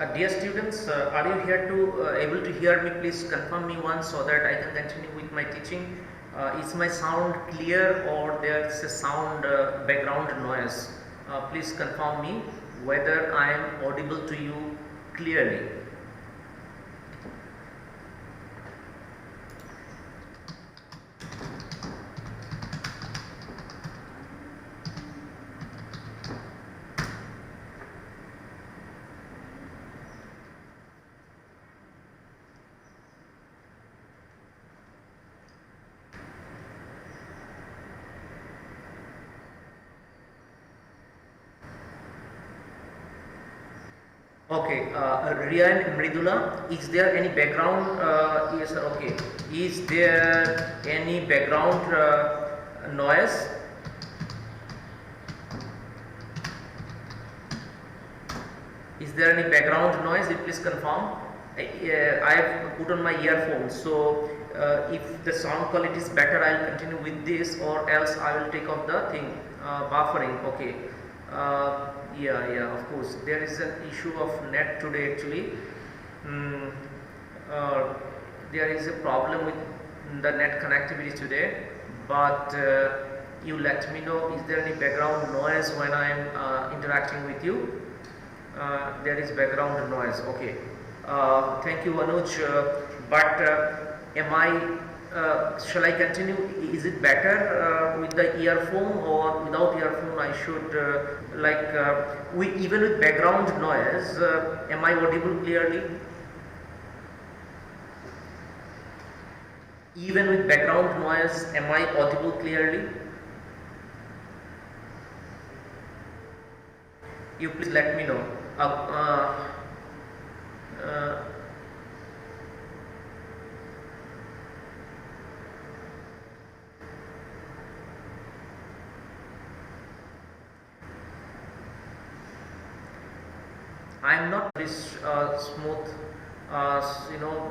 Dear students, are you here to able to hear me? Please confirm me once so that I can continue with my teaching. Is my sound clear or there is a sound background noise? Please confirm me whether I am audible to you clearly. Okay, Rian Mridula, is there any background? Yes, sir. Okay, is there any background noise? Is there any background noise? Please confirm. I have put on my earphones, so if the sound quality is better, I will continue with this, or else I will take off the thing buffering. Okay. Yeah, of course. There is an issue of net today actually. Mm, uh, there is a problem with the net connectivity today, but you let me know, is there any background noise when I am interacting with you? There is background noise. Okay. Thank you, Anuj. But am I? Shall I continue? Is it better with the earphone or without earphone? I should even with background noise. Am I audible clearly? Even with background noise, am I audible clearly? You please let me know. I am not very smooth,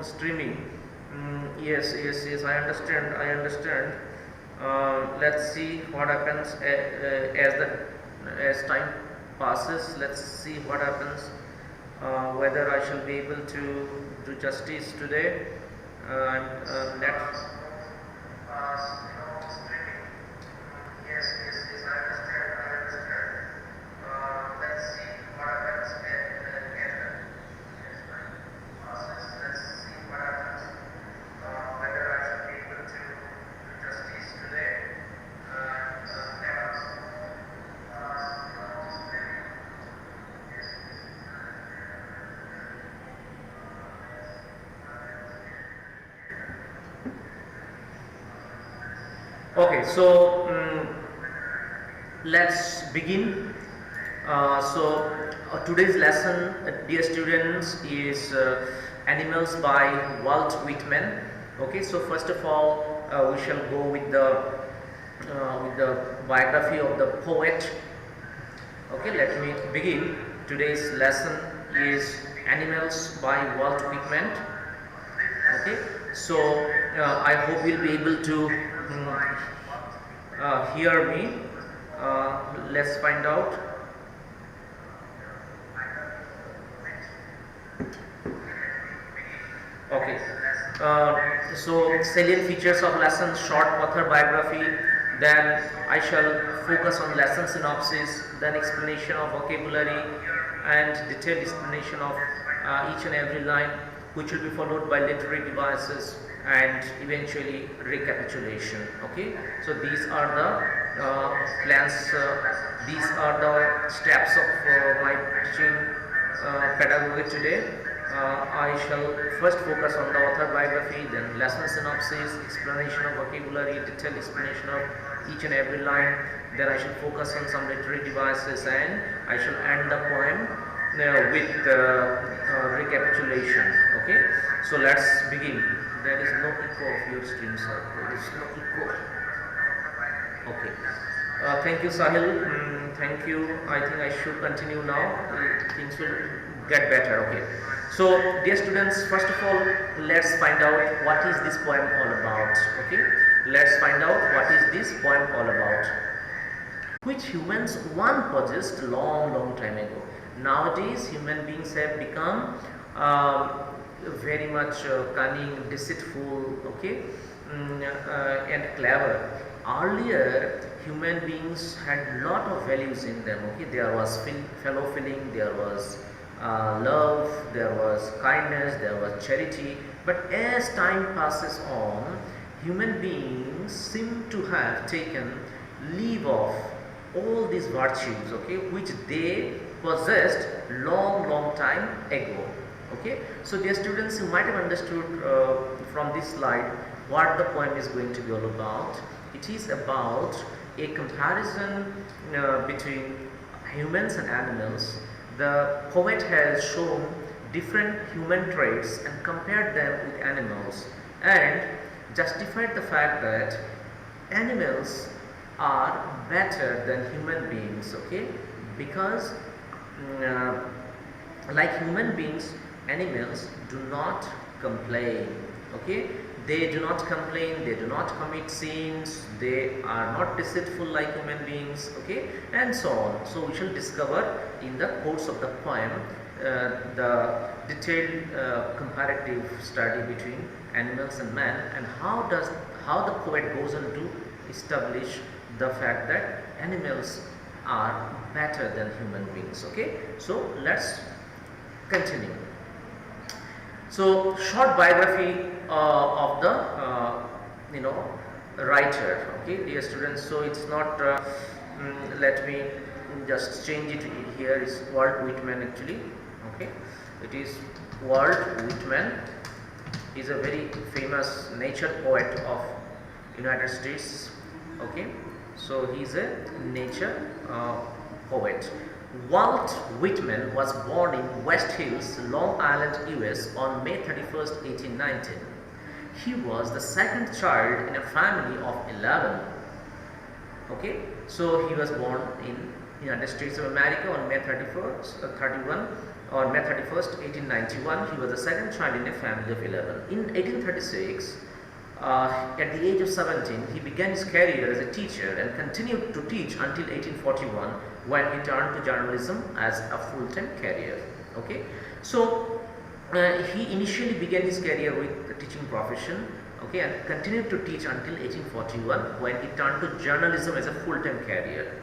streaming. Yes. I understand. Let's see what happens as time passes. Let's see what happens. Whether I shall be able to do justice today. Net. Streaming. Yes, I understand. Let's see what happens let's see what happens. Whether I should be able to do justice today. Okay, so let's begin. Today's lesson, dear students, is Animals by Walt Whitman. Okay, so first of all, we shall go with the biography of the poet. Okay, let me begin. Today's lesson is Animals by Walt Whitman. Okay, so I hope you'll be able to hear me. Let's find out. Okay, so salient features of lesson, short author biography, then I shall focus on lesson synopsis, then explanation of vocabulary and detailed explanation of each and every line, which will be followed by literary devices and eventually recapitulation. Okay, so these are the plans, these are the steps of my teaching pedagogy today. I shall first focus on the author biography, then lesson synopsis, explanation of vocabulary, detailed explanation of each and every line, then I shall focus on some literary devices, and I shall end the poem with recapitulation. Okay, so let's begin. There is no echo of your stream, sir. There is no echo. Okay. Thank you, Sahil. Thank you. I think I should continue now. Things will get better. Okay. So, dear students, first of all, let's find out what is this poem all about. Okay. Let's find out what is this poem all about. which humans once possessed long time ago. Nowadays human beings have become very much cunning, deceitful, okay, and clever. Earlier human beings had lot of values in them, okay. There was fellow feeling, there was love, there was kindness, there was charity. But as time passes on, human beings seem to have taken leave of all these virtues, okay, which they possessed long time ago, okay. So dear students, you might have understood from this slide what the poem is going to be all about. It is about a comparison between humans and animals. The poet has shown different human traits and compared them with animals, and justified the fact that animals are better than human beings, okay, because like human beings, animals do not complain, okay. They do not complain, they do not commit sins, they are not deceitful like human beings, okay, and so on. So we shall discover in the course of the poem the detailed comparative study between animals and man, and how the poet goes on to establish the fact that animals are better than human beings, okay. So let's continue. So short biography of the writer, okay, dear students. So it's not let me just change it here. Is Walt Whitman actually, okay. It is Walt Whitman. He is a very famous nature poet of United States, okay. So he is a nature poet. Walt Whitman was born in West Hills, Long Island, US on May 31st, 1819. He was the second child in a family of 11. Okay, so he was born in United States of America on May 31st, 1891. He was the second child in a family of 11. In 1836, at the age of 17, he began his career as a teacher and continued to teach until 1841, when he turned to journalism as a full-time career. Okay, so he initially began his career with the teaching profession, okay, and continued to teach until 1841, when he turned to journalism as a full-time career.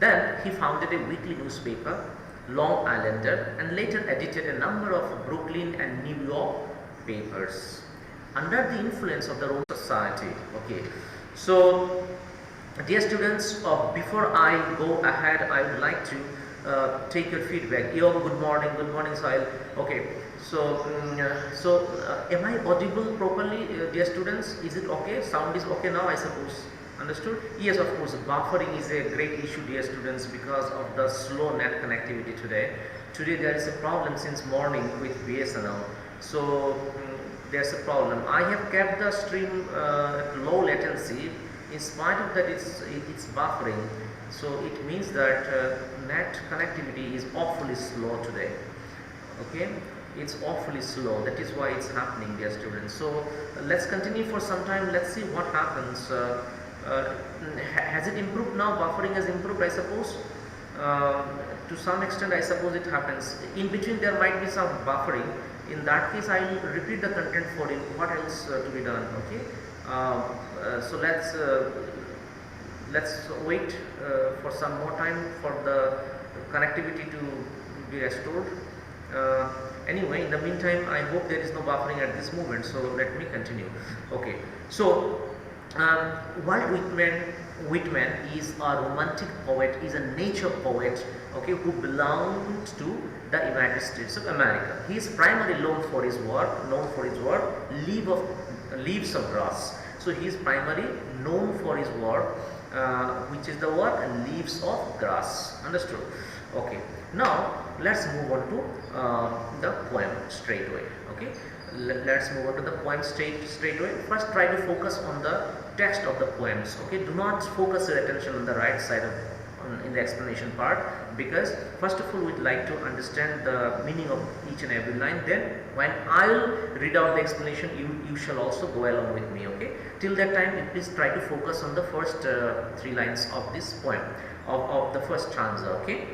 Then he founded a weekly newspaper, Long Islander, and later edited a number of Brooklyn and New York papers under the influence of the Roman society. Okay, so dear students, before I go ahead, I would like to take your feedback. Yo, good morning, Sahil. Okay, so am I audible properly, dear students? Is it okay? Sound is okay now, I suppose. Understood? Yes, of course. Buffering is a great issue, dear students, because of the slow net connectivity today. Today there is a problem since morning with BSNL. So there's a problem. I have kept the stream at low latency. In spite of that, it's buffering. So it means that net connectivity is awfully slow today. Okay, it's awfully slow. That is why it's happening, dear students. So let's continue for some time. Let's see what happens. Has it improved now? Buffering has improved, I suppose. To some extent, I suppose it happens. In between, there might be some buffering. In that case, I will repeat the content for you. What else to be done? Okay. So let's wait for some more time for the connectivity to be restored. Anyway, in the meantime, I hope there is no buffering at this moment. So let me continue. Okay. So Walt Whitman is a romantic poet, is a nature poet, okay, who belonged to the United States of America. He is primarily known for his work, Leaves of Grass. So he is primarily known for his work, which is the work Leaves of Grass. Understood? Okay. Now let's move on to the poem straight away. Okay. Let's move on to the poem straight away. First, try to focus on the text of the poems. Okay, do not focus your attention on the right side of in the explanation part, because first of all we'd like to understand the meaning of each and every line. Then when I'll read out the explanation, you shall also go along with me. Okay, till that time please try to focus on the first 3 lines of this poem. of the first stanza. Okay,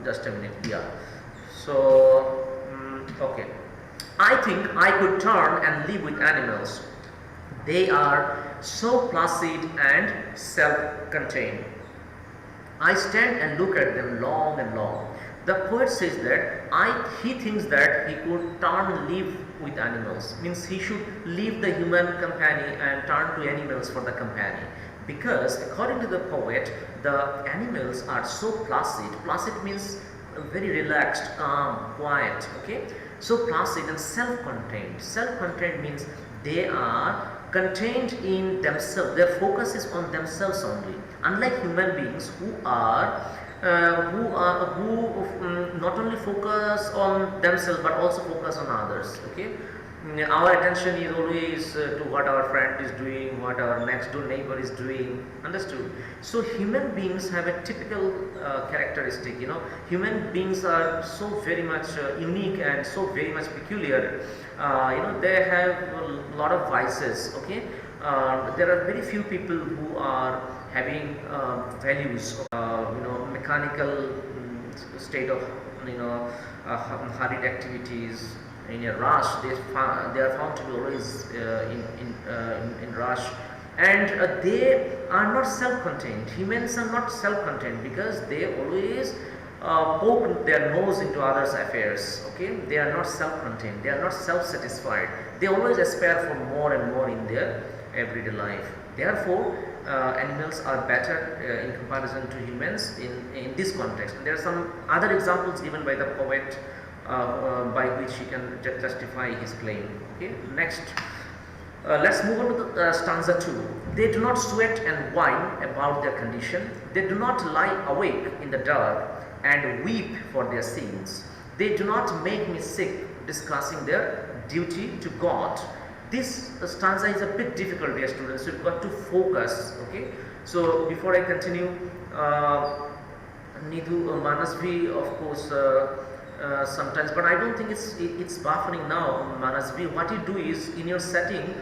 just a minute. Yeah. So okay, I think I could turn and live with animals. They are so placid and self-contained. I stand and look at them long and long. The poet says that he thinks that he could turn live with animals, means he should leave the human company and turn to animals for the company, because according to the poet the animals are so placid. Placid means very relaxed, calm, quiet. Okay, so placid and self-contained. Self-contained means they are contained in themselves. Their focus is on themselves only, unlike human beings who not only focus on themselves but also focus on others. Okay, our attention is always to what our friend is doing, what our next door neighbor is doing. Understood? So human beings have a typical characteristic. Human beings are so very much unique and so very much peculiar. They have a lot of vices. Okay, there are very few people who are having values, mechanical state of hurried activities. In a rush, they are found to be always in rush, and they are not self-contained. Humans are not self-contained because they always poke their nose into others' affairs. Okay, they are not self-contained. They are not self-satisfied. They always aspire for more and more in their everyday life. Therefore, animals are better in comparison to humans in this context. And there are some other examples given by the poet by which he can justify his claim. Okay, next, let's move on to the stanza 2. They do not sweat and whine about their condition. They do not lie awake in the dark and weep for their sins. They do not make me sick discussing their duty to God. This stanza is a bit difficult, dear students, so you've got to focus. Okay, so before I continue, Nidhu Manasvi, of course, sometimes, but I don't think it's buffering now. Manasvi, what you do is in your setting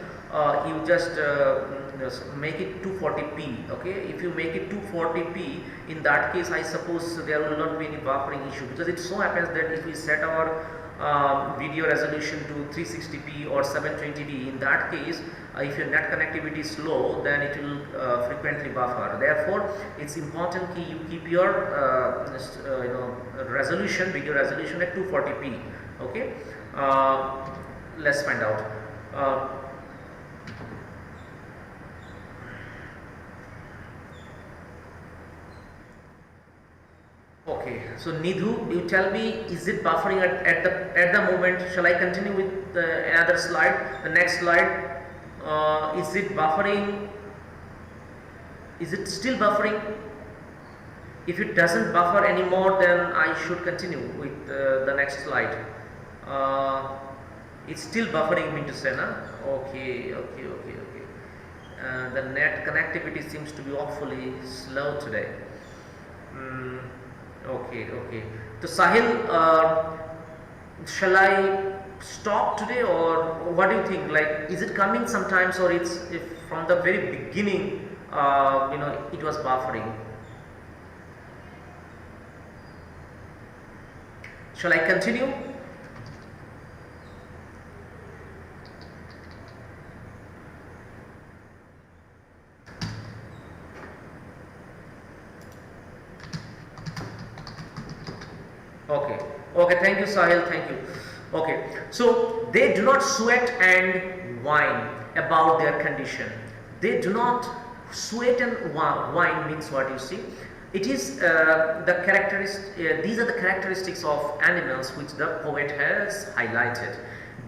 you just make it 240p. Okay, if you make it 240p, in that case I suppose there will not be any buffering issue, because it so happens that if we set our video resolution to 360p or 720p, in that case if your net connectivity is slow, then it will frequently buffer. Therefore, it's important that you keep your resolution, video resolution at 240p. Okay, let's find out. Okay, so Nidhu, you tell me, is it buffering at the moment? Shall I continue with another slide? The next slide. Is it buffering? Is it still buffering? If it doesn't buffer anymore, then I should continue with the next slide. It's still buffering, mean to say, na? Okay. The net connectivity seems to be awfully slow today. Okay. So Sahil, shall I stop today, or what do you think? Like, is it coming sometimes, or it's from the very beginning? It was buffering. Shall I continue? Okay, thank you, Sahil, thank you. Okay, so they do not sweat and whine about their condition. They do not sweat and whine means what, you see? It is the characteristic. These are the characteristics of animals which the poet has highlighted.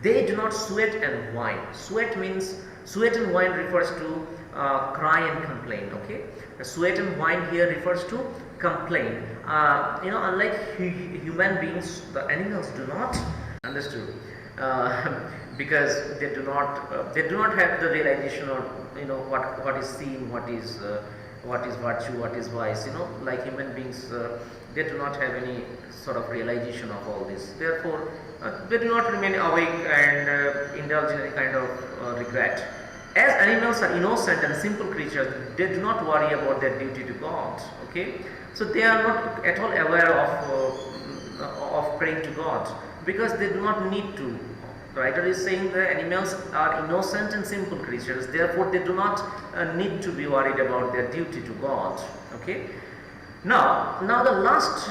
They do not sweat and whine. Sweat and whine refers to cry and complain. Okay, the sweat and whine here refers to complain. Unlike human beings, the animals do not. Understood? Because they do not have the realization of what is seen, what is virtue, what is vice. Like human beings, they do not have any sort of realization of all this. Therefore, they do not remain awake and indulge in any kind of regret. As animals are innocent and simple creatures, they do not worry about their duty to God. Okay, so they are not at all aware of praying to God, because they do not need to. The writer is saying that animals are innocent and simple creatures, therefore they do not need to be worried about their duty to God. Okay. Now the last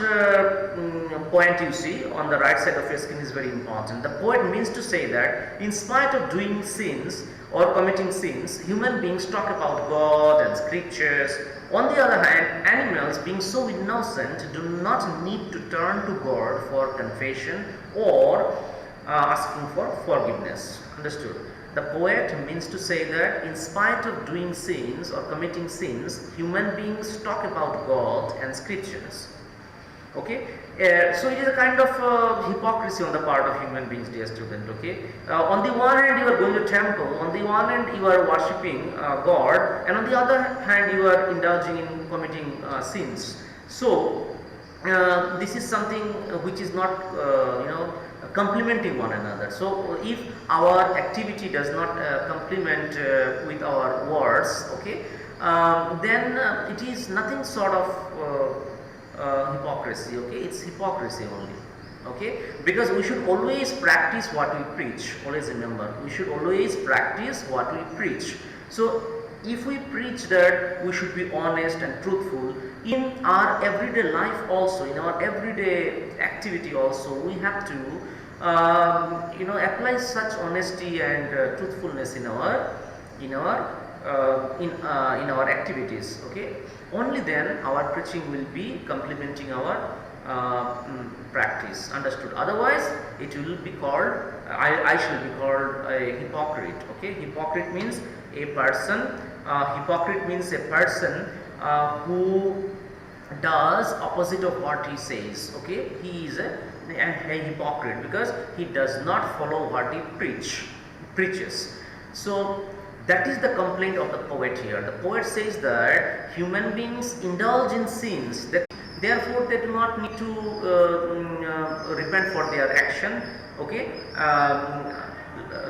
point you see on the right side of your screen is very important. The poet means to say that in spite of doing sins or committing sins, human beings talk about God and scriptures. On the other hand, animals, being so innocent, do not need to turn to God for confession or asking for forgiveness. Understood? The poet means to say that in spite of doing sins or committing sins, human beings talk about God and scriptures. Okay, so it is a kind of hypocrisy on the part of human beings, dear student. Okay, on the one hand you are going to temple, on the one hand you are worshipping God, and on the other hand you are indulging in committing sins. So this is something which is not complementing one another. So if our activity does not complement with our words, okay, then it is nothing sort of hypocrisy. Okay, it's hypocrisy only. Okay, because we should always practice what we preach. Always remember, we should always practice what we preach. So if we preach that we should be honest and truthful in our everyday life, also in our everyday activity, also we have to apply such honesty and truthfulness in our activities. Okay, only then our preaching will be complementing our practice. Understood? Otherwise it will be called, I shall be called a hypocrite. Okay, hypocrite means a person, hypocrite means a person who does opposite of what he says. Okay, he is a hypocrite because he does not follow what he preaches. So that is the complaint of the poet here. The poet says that human beings indulge in sins, that therefore they do not need to repent for their action. Okay,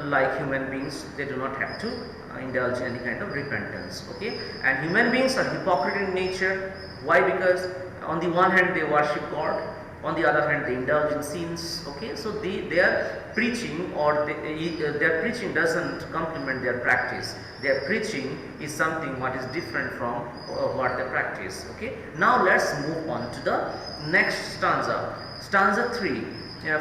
like human beings, they do not have to indulge in any kind of repentance. Okay, and human beings are hypocrite in nature. Why? Because on the one hand they worship God, on the other hand they indulge in sins. Okay, so their preaching or their preaching doesn't complement their practice. Their preaching is something what is different from what they practice. Okay, now let's move on to the next stanza, stanza 3.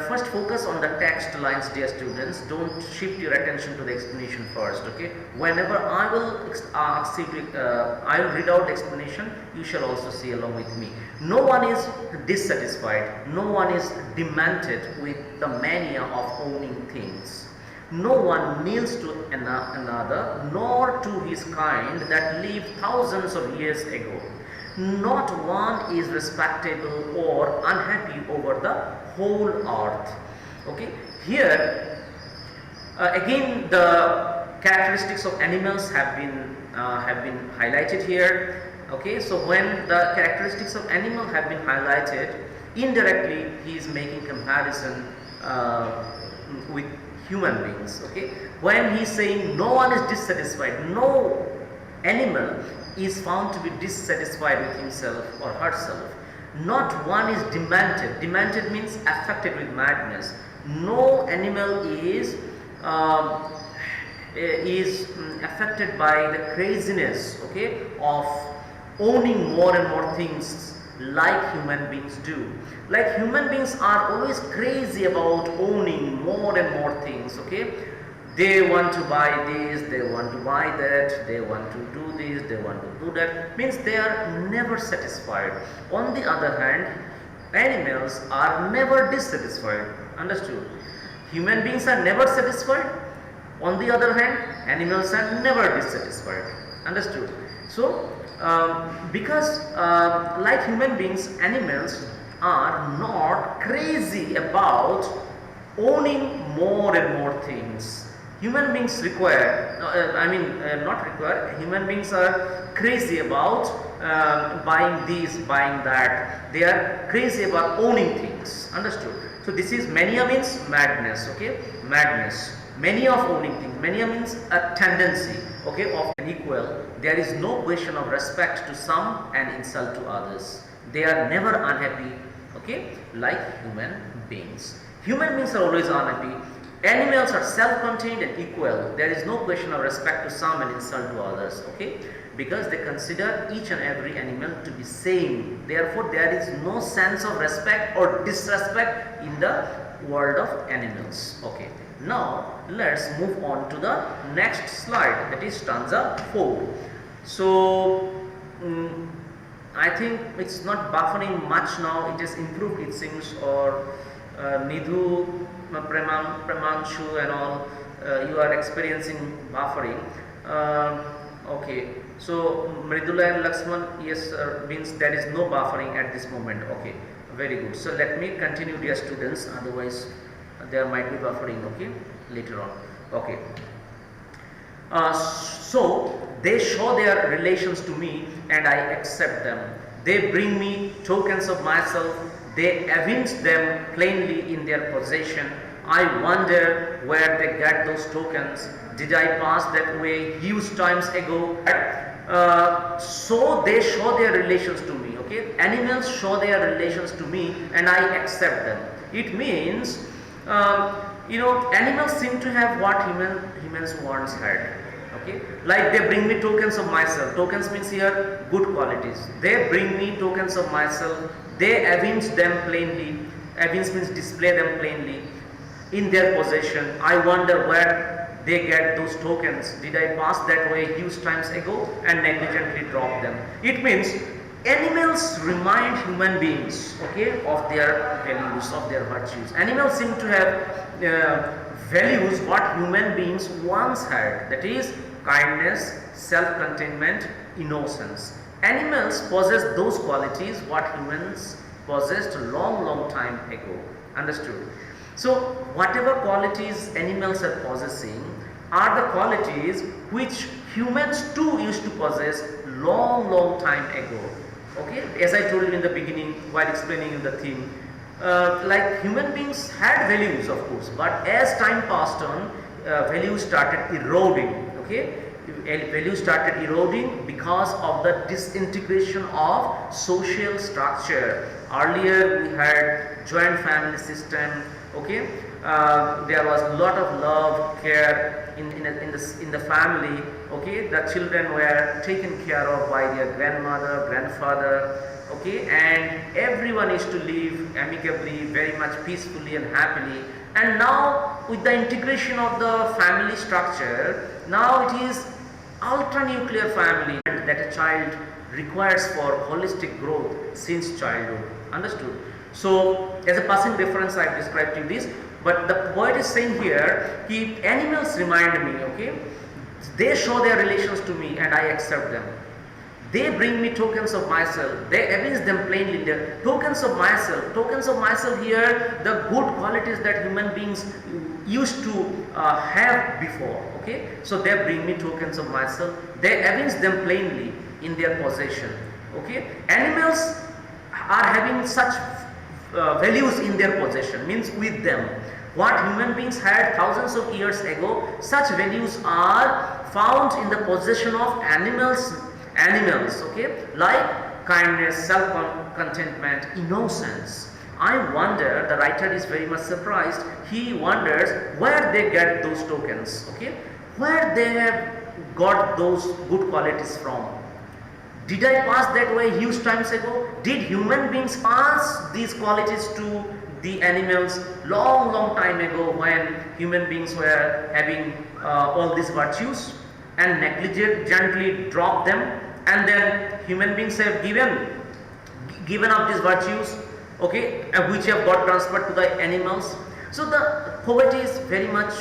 First focus on the text lines, dear students. Don't shift your attention to the explanation first. Okay, whenever I will I will read out the explanation, you shall also see along with me. No one is dissatisfied, no one is demented with the mania of owning things. No one kneels to another, nor to his kind that lived thousands of years ago. Not one is respectable or unhappy over the whole earth. Okay, here again the characteristics of animals have been highlighted here. Okay, so when the characteristics of animal have been highlighted, indirectly he is making comparison with human beings. Okay, when he is saying no one is dissatisfied, no animal is found to be dissatisfied with himself or herself. Not one is demented. Demented means affected with madness. No animal is affected by the craziness, okay, of owning more and more things like human beings do. Like human beings are always crazy about owning more and more things. Okay, they want to buy this, they want to buy that, they want to do this, they want to do that. Means they are never satisfied. On the other hand, animals are never dissatisfied. Understood? Human beings are never satisfied. On the other hand, animals are never dissatisfied. Understood? So, because like human beings, animals are not crazy about owning more and more things. Human beings require, not require, human beings are crazy about buying this, buying that. They are crazy about owning things. Understood? So this is mania, means madness. Okay, madness. many of owning things. Mania means a tendency, okay, of an equal. There is no question of respect to some and insult to others. They are never unhappy, okay, like human beings. Human beings are always unhappy. Animals are self-contained and equal. There is no question of respect to some and insult to others, okay, because they consider each and every animal to be same. Therefore, there is no sense of respect or disrespect in the world of animals, okay. Now, let's move on to the next slide, that is stanza 4. So, I think it's not buffering much now, it has improved it seems, or Nidhu, Premanshu and all, you are experiencing buffering. Okay, so Mridula and Laxman, yes, means there is no buffering at this moment. Okay, very good. So let me continue, dear students, otherwise there might be buffering, okay, later on. Okay. So they show their relations to me and I accept them. They bring me tokens of myself. They evince them plainly in their possession. I wonder where they get those tokens. Did I pass that way huge times ago? So they show their relations to me. Okay, animals show their relations to me and I accept them. It means, animals seem to have what humans once had. Okay, like they bring me tokens of myself. Tokens means here good qualities. They bring me tokens of myself. They evince them plainly. Evince means display them plainly in their possession. I wonder where they get those tokens. Did I pass that way huge times ago and negligently drop them? It means animals remind human beings, okay, of their values, of their virtues. Animals seem to have values what human beings once had, that is kindness, self-containment, innocence. Animals possess those qualities what humans possessed a long time ago. Understood? So whatever qualities animals are possessing are the qualities which humans too used to possess long time ago. Okay, as I told you in the beginning while explaining you the theme, like human beings had values of course, but as time passed on, values started eroding. Okay, values started eroding because of the disintegration of social structure. Earlier we had joint family system. Okay, there was a lot of love, care in the family. Okay, the children were taken care of by their grandmother, grandfather. Okay, and everyone used to live amicably, very much peacefully and happily. And now with the integration of the family structure, now it is ultra nuclear family that a child requires for holistic growth since childhood. Understood? So as a passing reference I have described to you this, but the poet is saying here, animals remind me, okay, they show their relations to me and I accept them. They bring me tokens of myself. They evince them plainly. The tokens of myself. Tokens of myself here, the good qualities that human beings used to have before. Okay, so they bring me tokens of myself. They evince them plainly in their possession. Okay, animals are having such values in their possession, means with them. What human beings had thousands of years ago, such values are found in the possession of animals, okay, like kindness, self-contentment, innocence. I wonder, the writer is very much surprised, he wonders where they get those tokens, okay, where they have got those good qualities from. Did I pass that way huge times ago? Did human beings pass these qualities to the animals long time ago when human beings were having all these virtues and negligently dropped them, and then human beings have given up these virtues, okay, which have got transferred to the animals. So the poet is very much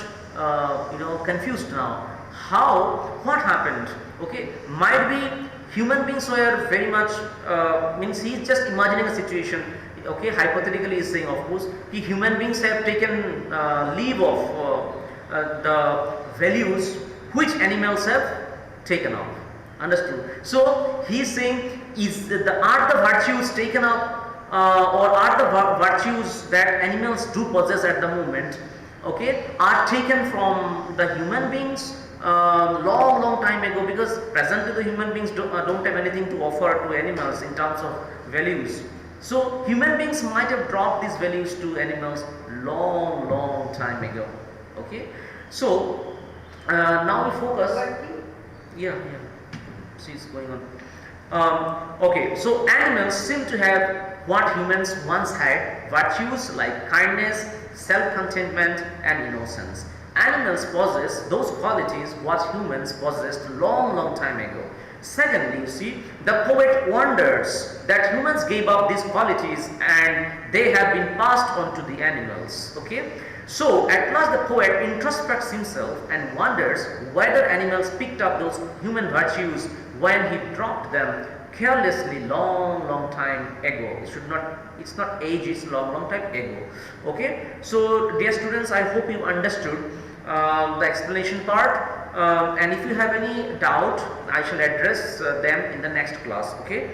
confused now. What happened? Okay, might be human beings were very much means he is just imagining a situation. Okay, hypothetically he is saying, of course, human beings have taken leave of the values which animals have taken up. Understood? So he is saying, are the virtues taken up or are the virtues that animals do possess at the moment, okay, are taken from the human beings long time ago, because presently the human beings don't have anything to offer to animals in terms of values. So human beings might have dropped these values to animals long time ago. Okay, so now we focus. Yeah, she's going on. Okay, so animals seem to have what humans once had: virtues like kindness, self-contentment, and innocence. Animals possess those qualities what humans possessed long time ago. Secondly, you see, the poet wonders that humans gave up these qualities and they have been passed on to the animals. Okay, so at last the poet introspects himself and wonders whether animals picked up those human virtues when he dropped them carelessly long time ago. It's not age, it's long time ago. Okay, so dear students, I hope you understood the explanation part, and if you have any doubt, I shall address them in the next class. Okay.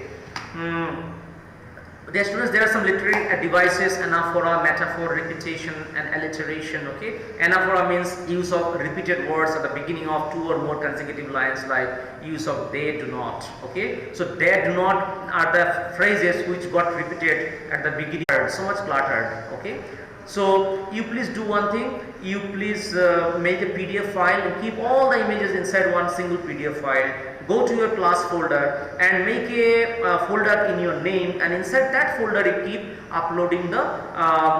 Dear students, there are some literary devices: anaphora, metaphor, repetition, and alliteration. Okay, anaphora means use of repeated words at the beginning of two or more consecutive lines, like use of they do not. Okay, so they do not are the phrases which got repeated at the beginning, so much cluttered. Okay, so you please do one thing, you please make a PDF file and keep all the images inside one single PDF file. Go to your class folder and make a folder in your name, and inside that folder you keep uploading the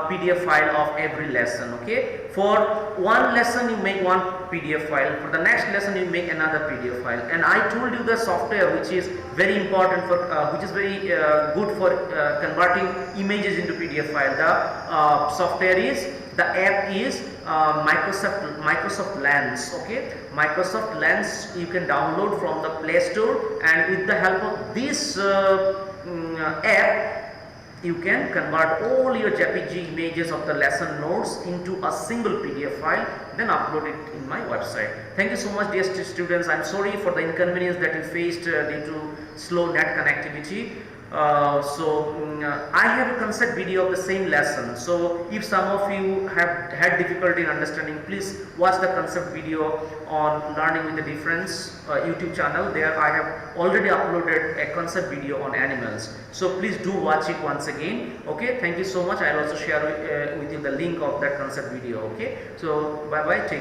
PDF file of every lesson. Okay, for one lesson you make one PDF file, for the next lesson you make another PDF file. And I told you the software which is very important for which is very good for converting images into PDF file. The software is, the app is Microsoft Lens. Okay, Microsoft Lens you can download from the Play Store, and with the help of this app you can convert all your JPG images of the lesson notes into a single PDF file, then upload it in my website. Thank you so much, dear students. I am sorry for the inconvenience that you faced due to slow net connectivity. I have a concept video of the same lesson, so if some of you have had difficulty in understanding, please watch the concept video on Learning with the Difference YouTube channel. There I have already uploaded a concept video on animals, so please do watch it once again. Okay, thank you so much. I will also share with you the link of that concept video. Okay, so bye bye. Take